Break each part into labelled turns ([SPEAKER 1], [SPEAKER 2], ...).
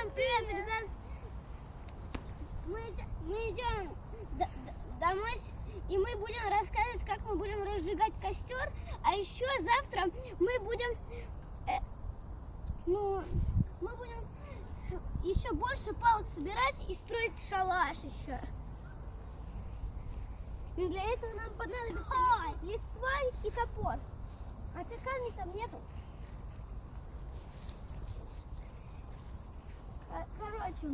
[SPEAKER 1] Всем привет, ребят! Мы идем домой, и мы будем рассказывать, как мы будем разжигать костер. А еще завтра мы будем, мы будем еще больше палок собирать и строить шалаш еще. И для этого нам понадобится листва и топор. А камней там нету. Короче,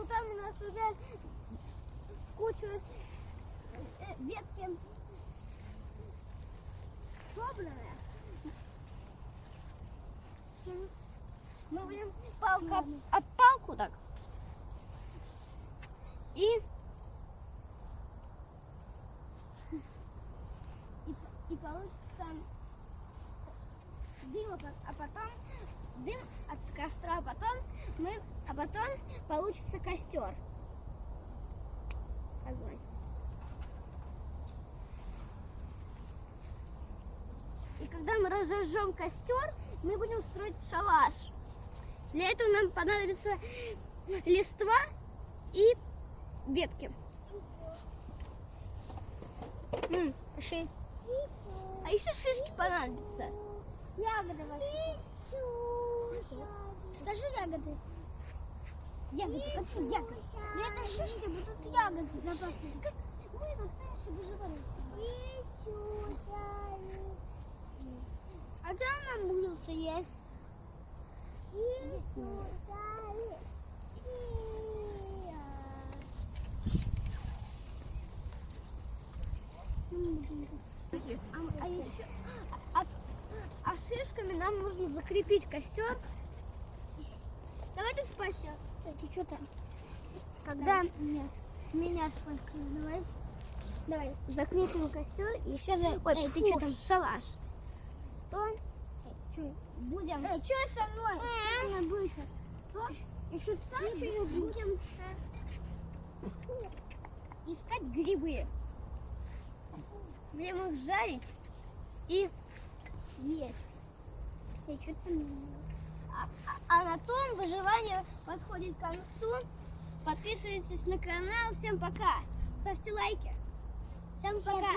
[SPEAKER 1] там у нас уже кучу ветки собранные. Мы будем палку об палку так. И получится дым, а потом дым от костра, а потом получится костер. Огонь. И когда мы разожжем костер, мы будем строить шалаш. Для этого нам понадобится листва и ветки. Пошли. А еще шишки понадобятся. Ягоды. Скажи ягоды. Ягоды, какие ягоды? Это шишки будут ягоды. Мы настоящие выживальщики. А что нам будут есть? А шишками нам нужно закрепить костер. Давай ты спасешь. Ты что там? Когда меня спаси, давай закрепим костер и сказать, ой, ты что там? Шалаш. Будем. Что со мной? Еще танчую будем искать грибы. Будем их жарить и есть. А на том выживание подходит к концу. Подписывайтесь на канал. Всем пока. Ставьте лайки. Всем пока.